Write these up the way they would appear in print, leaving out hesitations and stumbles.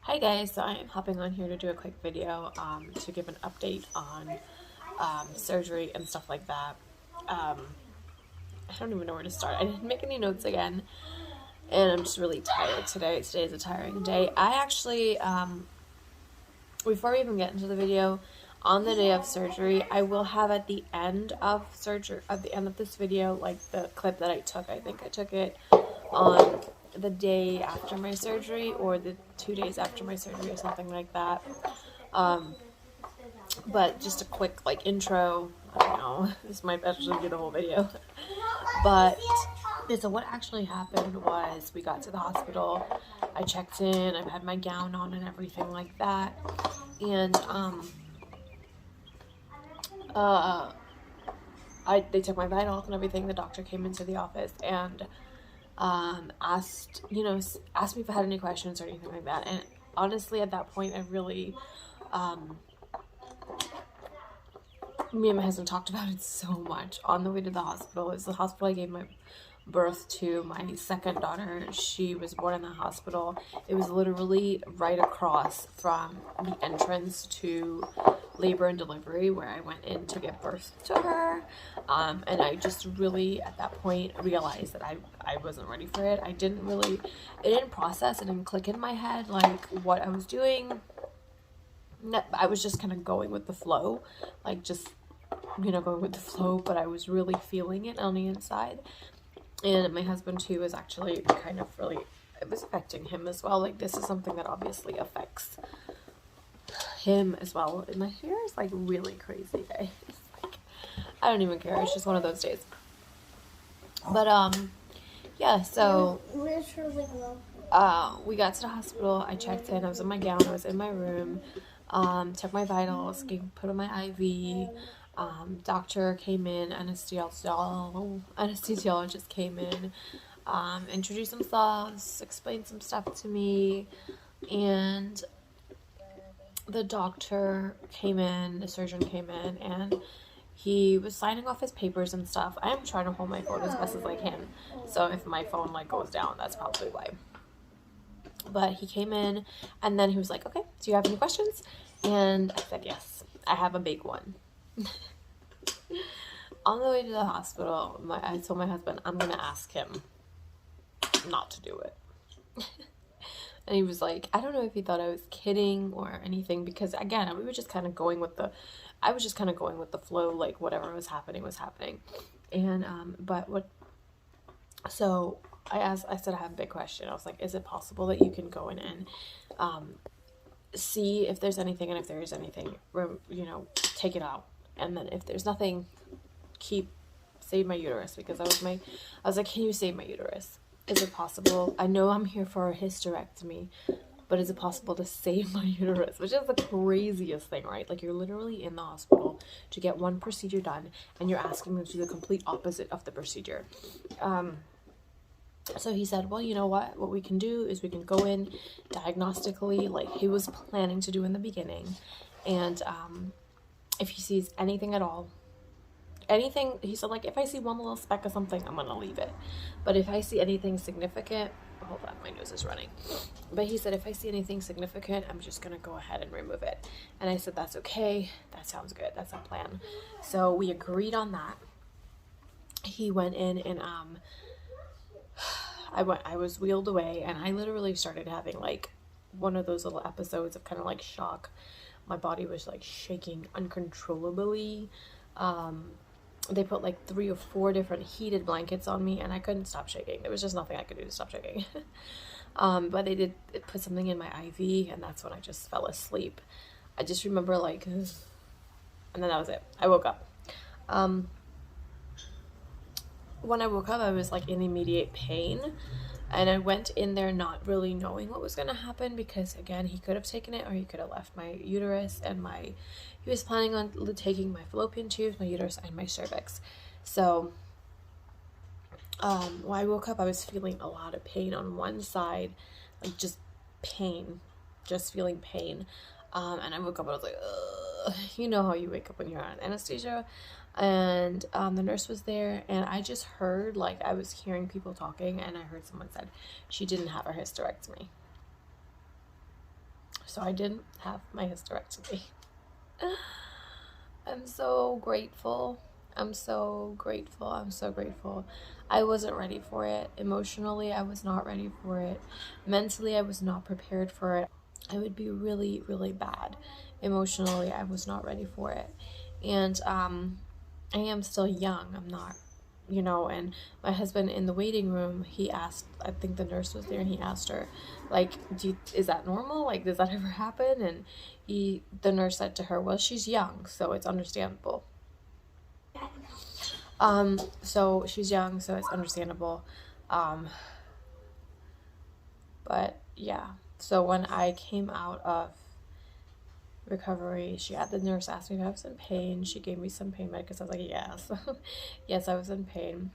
Hi guys, so I am hopping on here to do a quick video to give an update on surgery and stuff like that. I don't even know where to start. I didn't make any notes again, and I'm just really tired today. Today is a tiring day. I actually, before we even get into the video, on the day of surgery, I will have at the end of surgery, at the end of this video, like the clip that I took. I think I took it on the day after my surgery or the 2 days after my surgery or something like that. But just a quick like intro. I don't know, this might actually be the whole video. But so what actually happened was we got to the hospital. I checked in. I had my gown on and everything like that. And they took my vitals and everything. The doctor came into the office and asked me if I had any questions or anything like that. And honestly, at that point, I really, me and my husband talked about it so much on the way to the hospital. It was the hospital I gave my birth to my second daughter. She was born in the hospital. It was literally right across from the entrance to labor and delivery where I went in to give birth to her. And I just really at that point realized that I wasn't ready for it. It didn't process, it didn't click in my head like what I was doing. I was just kind of going with the flow, like just going with the flow, but I was really feeling it on the inside. And my husband too was actually kind of really, it was affecting him as well. Like this is something that obviously affects him as well. And my hair is like really crazy, guys. Like, I don't even care. It's just one of those days. But yeah, so we got to the hospital. I checked in. I was in my gown. I was in my room. Took my vitals. Put on my IV. Doctor came in. Anesthesiologist came in. Introduced themselves. Explained some stuff to me. And the doctor came in, the surgeon came in, and he was signing off his papers and stuff. I am trying to hold my phone as best as I can, so if my phone like goes down, that's probably why. But he came in, and then he was like, okay, do you have any questions? And I said, yes, I have a big one. On the way to the hospital, I told my husband, I'm going to ask him not to do it. And he was like, I don't know if he thought I was kidding or anything, because again, we were just kind of going with the, I was just kind of going with the flow, like whatever was happening was happening. And, so I said, I have a big question. I was like, is it possible that you can go in and, see if there's anything, and if there is anything, take it out. And then if there's nothing, save my uterus, because I was like, can you save my uterus? Is it possible? I know I'm here for a hysterectomy, but is it possible to save my uterus? Which is the craziest thing, right? Like, you're literally in the hospital to get one procedure done, and you're asking them to do the complete opposite of the procedure. So he said, well, you know what we can do is we can go in diagnostically, like he was planning to do in the beginning. And if he sees anything at all, he said, like, if I see one little speck of something, I'm gonna leave it. But if I see anything significant, hold on, my nose is running. But he said, if I see anything significant, I'm just gonna go ahead and remove it. And I said, that's okay, that sounds good, that's a plan. So we agreed on that. He went in, and I was wheeled away, and I literally started having like one of those little episodes of kind of like shock. My body was like shaking uncontrollably. They put like 3 or 4 different heated blankets on me, and I couldn't stop shaking. There was just nothing I could do to stop shaking. But they did put something in my IV, and that's when I just fell asleep. I just remember like, and then that was it. I woke up. When I woke up, I was like in immediate pain, and I went in there not really knowing what was going to happen, because again, he could have taken it, or he could have left my uterus, and he was planning on taking my fallopian tubes, my uterus, and my cervix. So when I woke up, I was feeling a lot of pain on one side, like just feeling pain. And I woke up, and I was like, ugh. You know how you wake up when you're on anesthesia. And the nurse was there, and I just heard, like, I was hearing people talking, and I heard someone said she didn't have a hysterectomy. So I didn't have my hysterectomy. I'm so grateful. I'm so grateful. I'm so grateful. I wasn't ready for it. Emotionally, I was not ready for it. Mentally, I was not prepared for it. I would be really, really bad. Emotionally, I was not ready for it. And I am still young. I'm not, you know, and my husband in the waiting room, he asked, I think the nurse was there, and he asked her, like, is that normal? Like, does that ever happen? And the nurse said to her, well, she's young, so it's understandable. So she's young, so it's understandable. But yeah, so when I came out of recovery, the nurse asked me if I was in pain. She gave me some pain medicine. I was like, yes. Yes, I was in pain.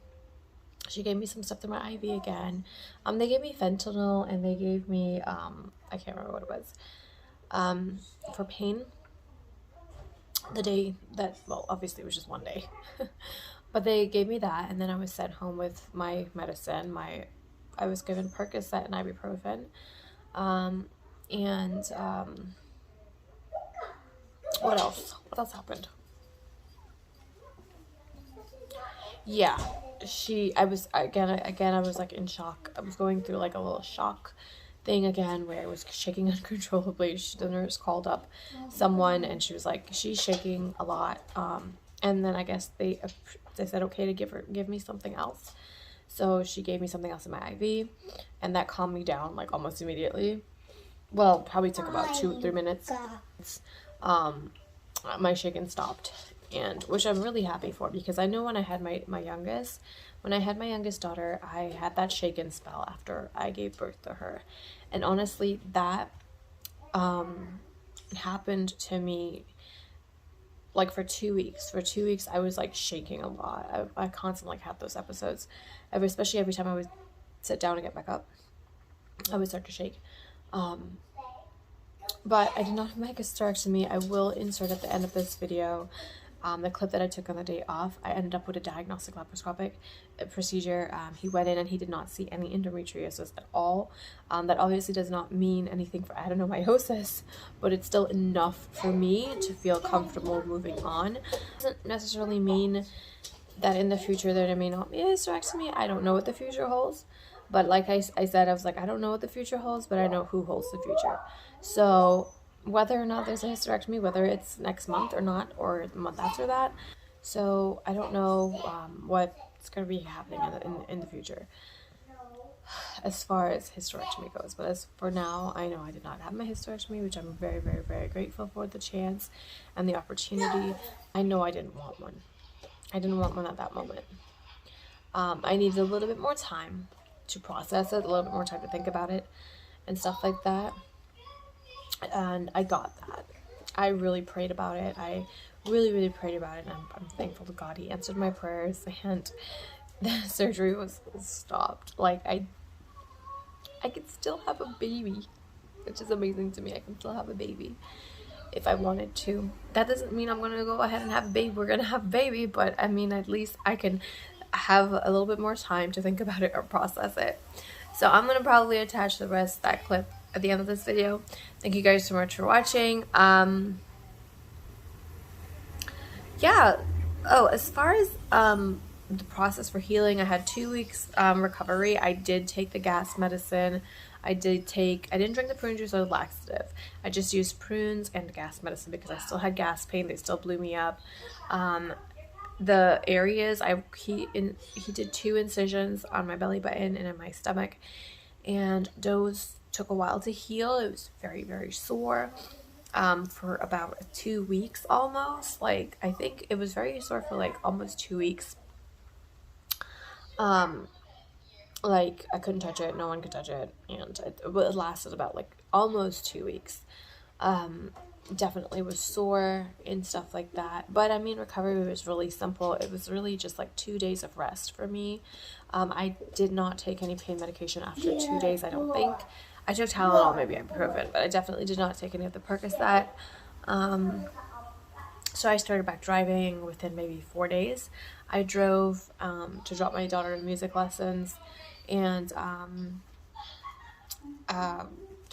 She gave me some stuff through my IV again. They gave me fentanyl, and they gave me I can't remember what it was, for pain. The day that, well, obviously it was just one day. But they gave me that, and then I was sent home with my medicine. I was given Percocet and ibuprofen. What else? What else happened? Yeah, I was, I was like in shock. I was going through like a little shock thing again where I was shaking uncontrollably. The nurse called up someone, and she was like, she's shaking a lot. And then I guess they said okay to give me something else. So she gave me something else in my IV, and that calmed me down like almost immediately. Well, probably took about 2-3 minutes. My shaking stopped, and which I'm really happy for, because I know when I had my youngest daughter, I had that shaken spell after I gave birth to her, and honestly, that happened to me like for 2 weeks. For 2 weeks, I was like shaking a lot. I constantly had those episodes, especially every time I would sit down and get back up, I would start to shake. But I did not have my hysterectomy. I will insert at the end of this video the clip that I took on the day off. I ended up with a diagnostic laparoscopic procedure. He went in and he did not see any endometriosis at all. That obviously does not mean anything for adenomyosis, but it's still enough for me to feel comfortable moving on. It doesn't necessarily mean that in the future there may not be a hysterectomy. I don't know what the future holds. But like I said, I was like, I don't know what the future holds, but I know who holds the future. So whether or not there's a hysterectomy, whether it's next month or not, or the month after that, so I don't know what's going to be happening in the future as far as hysterectomy goes. But as for now, I know I did not have my hysterectomy, which I'm very, very, very grateful for the chance and the opportunity. I know I didn't want one. I didn't want one at that moment. I needed a little bit more time to process it, a little bit more time to think about it and stuff like that, and I got that. I really prayed about it. I really prayed about it, and I'm thankful to God. He answered my prayers, and the surgery was stopped. Like I could still have a baby, which is amazing to me. I can still have a baby if I wanted to. That doesn't mean I'm gonna go ahead and have a baby. We're gonna have a baby, but I mean, at least I can have a little bit more time to think about it or process it. So I'm gonna probably attach the rest of that clip at the end of this video. Thank you guys so much for watching. Yeah. Oh, as far as the process for healing, I had 2 weeks recovery. I did take the gas medicine. I didn't drink the prune juice or the laxative. I just used prunes and gas medicine because I still had gas pain. They still blew me up. The areas, he did 2 incisions on my belly button and in my stomach, and those took a while to heal. It was very, very sore for about 2 weeks almost. Like, I think it was very sore for like almost 2 weeks. Like, I couldn't touch it, no one could touch it, and it lasted about like almost 2 weeks. Definitely was sore and stuff like that, but I mean, recovery was really simple. It was really just like 2 days of rest for me. I did not take any pain medication after 2 days, I don't think. I took Tylenol, maybe ibuprofen, but I definitely did not take any of the Percocet. So I started back driving within maybe 4 days. I drove to drop my daughter to music lessons, and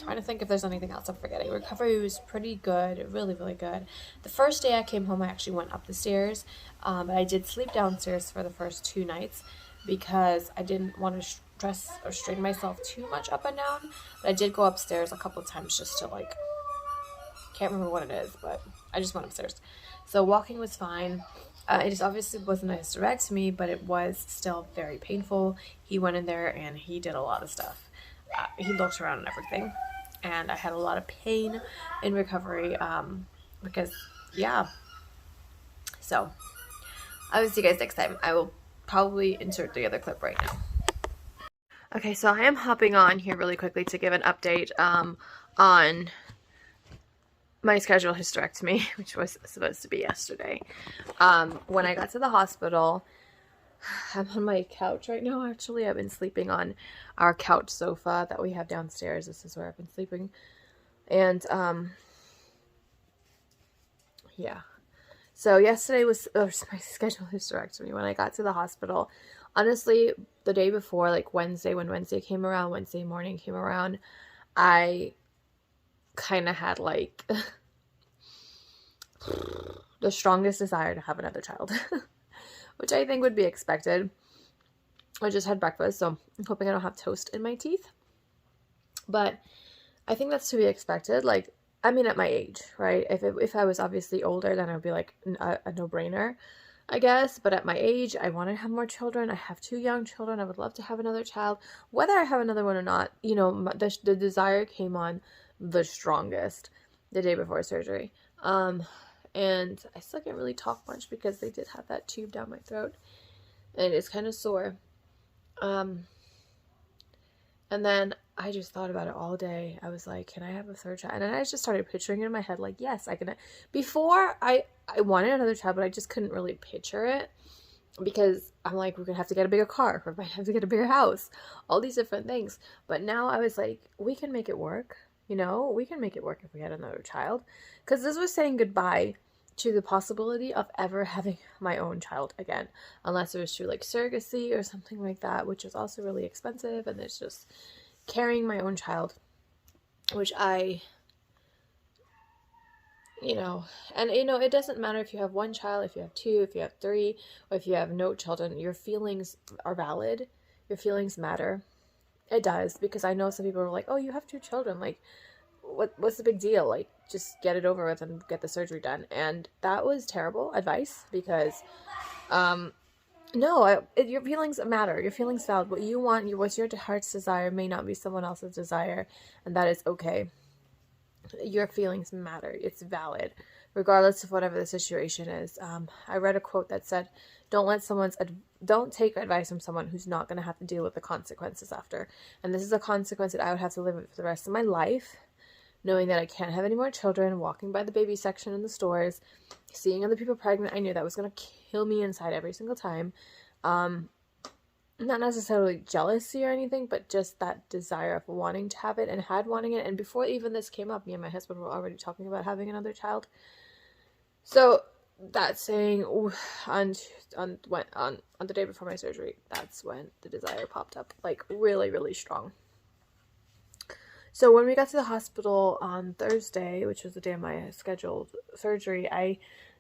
trying to think if there's anything else I'm forgetting. Recovery was pretty good, really, really good. The first day I came home, I actually went up the stairs, but I did sleep downstairs for the first 2 nights because I didn't want to stress or strain myself too much up and down. But I did go upstairs a couple of times just to like, can't remember what it is, but I just went upstairs. So walking was fine. It just obviously wasn't a hysterectomy, but it was still very painful. He went in there and he did a lot of stuff. He looked around and everything, and I had a lot of pain in recovery because, yeah. So I will see you guys next time. I will probably insert the other clip right now. Okay, so I am hopping on here really quickly to give an update on my scheduled hysterectomy, which was supposed to be yesterday. When I got to the hospital, I'm on my couch right now, actually. I've been sleeping on our couch sofa that we have downstairs. This is where I've been sleeping. And, yeah. So yesterday was my scheduled hysterectomy. When I got to the hospital, honestly, the day before, like Wednesday, when Wednesday morning came around, I kind of had like the strongest desire to have another child, which I think would be expected. I just had breakfast, so I'm hoping I don't have toast in my teeth, but I think that's to be expected. Like, I mean, at my age, right? If I was obviously older, then it would be like a no-brainer, I guess. But at my age, I want to have more children. I have 2 young children. I would love to have another child. Whether I have another one or not, you know, the desire came on the strongest the day before surgery. And I still can't really talk much because they did have that tube down my throat, and it's kind of sore. And then I just thought about it all day. I was like, can I have a third child? And then I just started picturing it in my head, like, yes, I can. Before, I wanted another child, but I just couldn't really picture it because I'm like, we're going to have to get a bigger car. We're going to have to get a bigger house. All these different things. But now I was like, we can make it work. You know, we can make it work if we had another child. Because this was saying goodbye to the possibility of ever having my own child again. Unless it was through like surrogacy or something like that, which is also really expensive. And it's just carrying my own child, which you know, and you know, it doesn't matter if you have 1 child, if you have 2, if you have 3, or if you have no children. Your feelings are valid. Your feelings matter. It does, because I know some people are like, oh, you have 2 children, like, what's the big deal? Like, just get it over with and get the surgery done. And that was terrible advice, because no, your feelings matter. Your feelings valid. What you want, what's your heart's desire may not be someone else's desire, and that is okay. Your feelings matter. It's valid, regardless of whatever the situation is. I read a quote that said, don't take advice from someone who's not going to have to deal with the consequences after. And this is a consequence that I would have to live with for the rest of my life, knowing that I can't have any more children, walking by the baby section in the stores, seeing other people pregnant. I knew that was going to kill me inside every single time. Not necessarily jealousy or anything, but just that desire of wanting to have it, and wanting it. And before even this came up, me and my husband were already talking about having another child. So that saying, on the day before my surgery, that's when the desire popped up, like really, really strong. So when we got to the hospital on Thursday, which was the day of my scheduled surgery,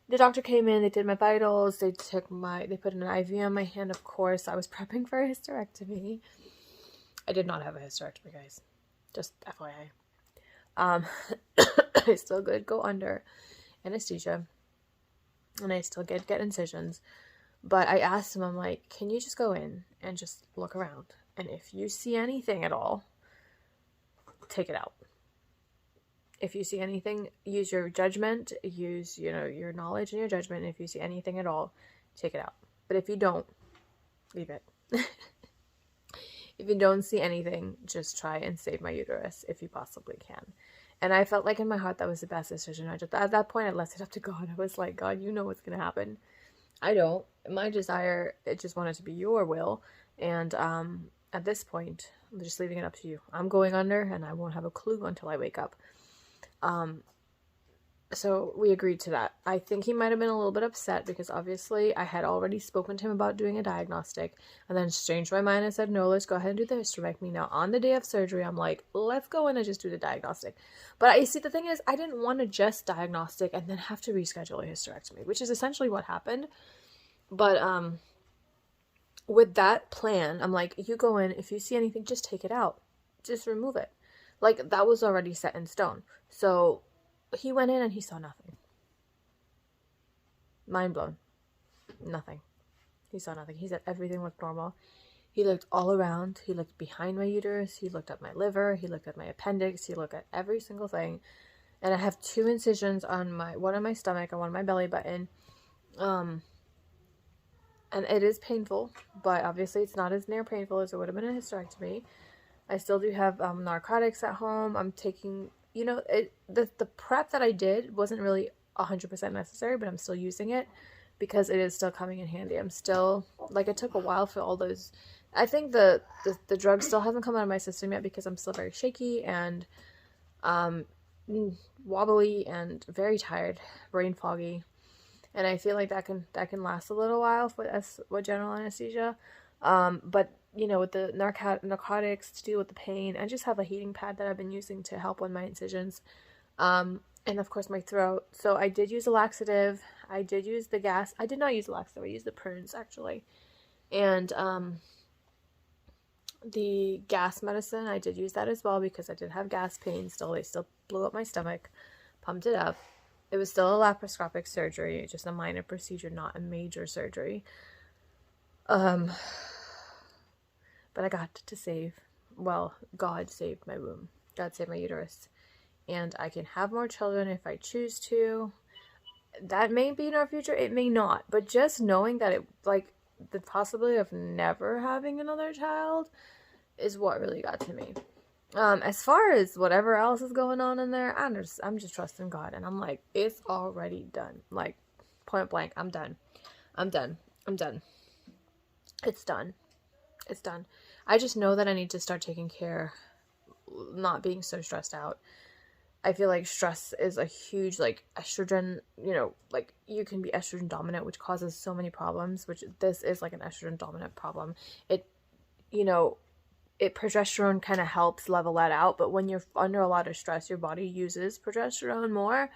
the doctor came in, they did my vitals, they put an IV on my hand, of course. I was prepping for a hysterectomy. I did not have a hysterectomy, guys. Just FYI. I still could go under anesthesia, and I still get incisions. But I asked him, I'm like, can you just go in and just look around? And if you see anything at all, take it out. If you see anything, use your judgment, use, your knowledge and your judgment. If you see anything at all, take it out. But if you don't, leave it. If you don't see anything, just try and save my uterus if you possibly can. And I felt like in my heart that was the best decision. At that point, I left it up to God. I was like, God, you know what's going to happen. I don't. My desire, it just wanted to be your will. And at this point, I'm just leaving it up to you. I'm going under, and I won't have a clue until I wake up. So we agreed to that. I think he might have been a little bit upset because obviously I had already spoken to him about doing a diagnostic and then changed my mind and said, no, let's go ahead and do the hysterectomy. Now, on the day of surgery, I'm like, let's go in and just do the diagnostic. But you see, the thing is, I didn't want to just diagnostic and then have to reschedule a hysterectomy, which is essentially what happened. But with that plan, I'm like, you go in, if you see anything, just take it out. Just remove it. Like, that was already set in stone. So he went in and he saw nothing. Mind blown. Nothing. He saw nothing. He said everything looked normal. He looked all around. He looked behind my uterus. He looked at my liver. He looked at my appendix. He looked at every single thing. And I have 2 incisions on one on my stomach and one on my belly button. And it is painful, but obviously it's not as near painful as it would have been a hysterectomy. I still do have narcotics at home. I'm taking, the prep that I did wasn't really 100% necessary, but I'm still using it because it is still coming in handy. I'm still, it took a while for all those. I think the drug still hasn't come out of my system yet because I'm still very shaky and wobbly and very tired, brain foggy. And I feel like that can last a little while with general anesthesia. But with the narcotics to deal with the pain, I just have a heating pad that I've been using to help with my incisions. And of course my throat. So I did use a laxative. I did use the gas. I did not use the laxative. I used the prunes actually. And the gas medicine, I did use that as well because I did have gas pain still. They still blew up my stomach, pumped it up. It was still a laparoscopic surgery, just a minor procedure, not a major surgery. But I got to God saved my womb. God saved my uterus. And I can have more children if I choose to. That may be in our future, it may not. But just knowing that the possibility of never having another child is what really got to me. As far as whatever else is going on in there, I'm just trusting God. And I'm like, it's already done. Like, point blank, I'm done. It's done. I just know that I need to start taking care, not being so stressed out. I feel like stress is a huge, estrogen, you can be estrogen dominant, which causes so many problems, which this is like an estrogen dominant problem. Progesterone kind of helps level that out, but when you're under a lot of stress, your body uses progesterone more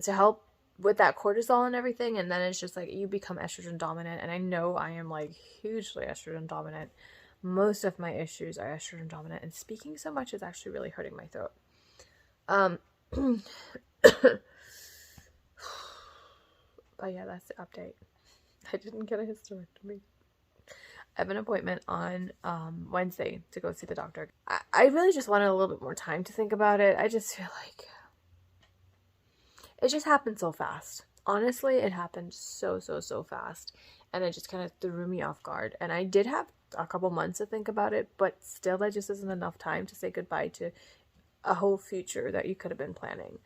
to help with that cortisol and everything, and then it's just you become estrogen dominant, and I know I am hugely estrogen dominant. Most of my issues are estrogen dominant, and speaking so much is actually really hurting my throat. But yeah, that's the update. I didn't get a hysterectomy. I have an appointment on Wednesday to go see the doctor. I really just wanted a little bit more time to think about it. I just feel like it just happened so fast. Honestly, it happened so fast. And it just kind of threw me off guard. And I did have a couple months to think about it, but still that just isn't enough time to say goodbye to a whole future that you could have been planning.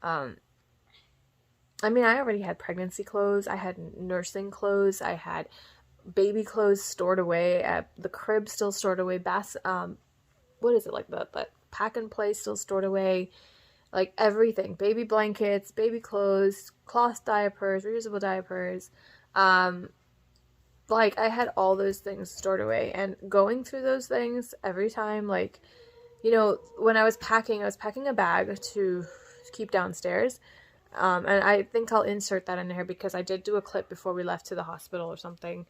I already had pregnancy clothes. I had nursing clothes. I had baby clothes stored away at the crib, still stored away. What is it, the pack and play still stored away, everything, baby blankets, baby clothes, cloth diapers, reusable diapers. I had all those things stored away, and going through those things every time, when I was packing a bag to keep downstairs. And I think I'll insert that in there because I did do a clip before we left to the hospital or something.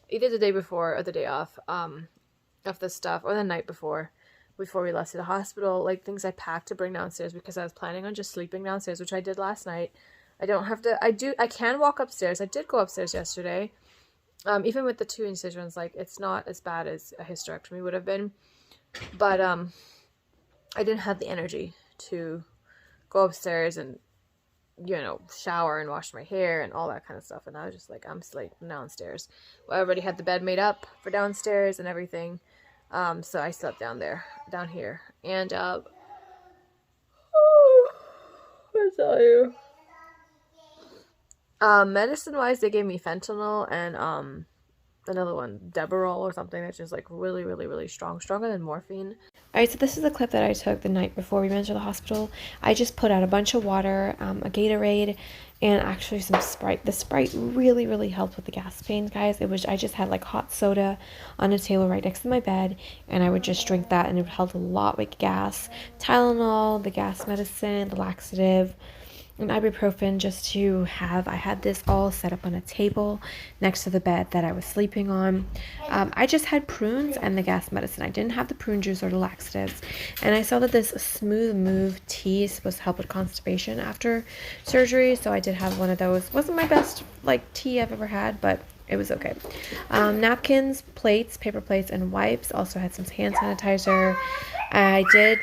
Either the day before or the day off, of this stuff, or the night before we left to the hospital, things I packed to bring downstairs because I was planning on just sleeping downstairs, which I did last night. I can walk upstairs. I did go upstairs yesterday. Even with the 2 incisions, it's not as bad as a hysterectomy would have been. But, I didn't have the energy to go upstairs and, shower and wash my hair and all that kind of stuff. And I was just I'm sleeping downstairs. Well, I already had the bed made up for downstairs and everything. So I slept down here. And, I tell you. Medicine-wise, they gave me fentanyl and, another one, Deborol or something, that's just like really, really, really strong, stronger than morphine. Alright, so this is a clip that I took the night before we went to the hospital. I just put out a bunch of water, a Gatorade, and actually some Sprite. The Sprite really, really helped with the gas pains, guys. I just had like hot soda on a table right next to my bed, and I would just drink that, and it helped a lot with gas. Tylenol, the gas medicine, the laxative, and ibuprofen just to have. I had this all set up on a table next to the bed that I was sleeping on. I just had prunes and the gas medicine. I didn't have the prune juice or the laxatives. And I saw that this Smooth Move tea is supposed to help with constipation after surgery, so I did have one of those. Wasn't my best like tea I've ever had, but it was okay. Napkins, plates, paper plates, and wipes. Also had some hand sanitizer. I did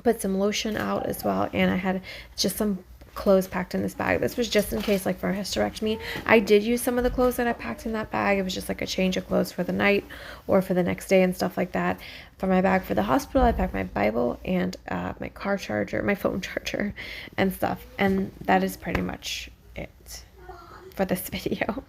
put some lotion out as well, and I had just some clothes packed in this bag. This was just in case, like for a hysterectomy. I did use some of the clothes that I packed in that bag. It was just like a change of clothes for the night or for the next day and stuff like that. For my bag for the hospital, I packed my Bible and my car charger, my phone charger and stuff, and that is pretty much it for this video.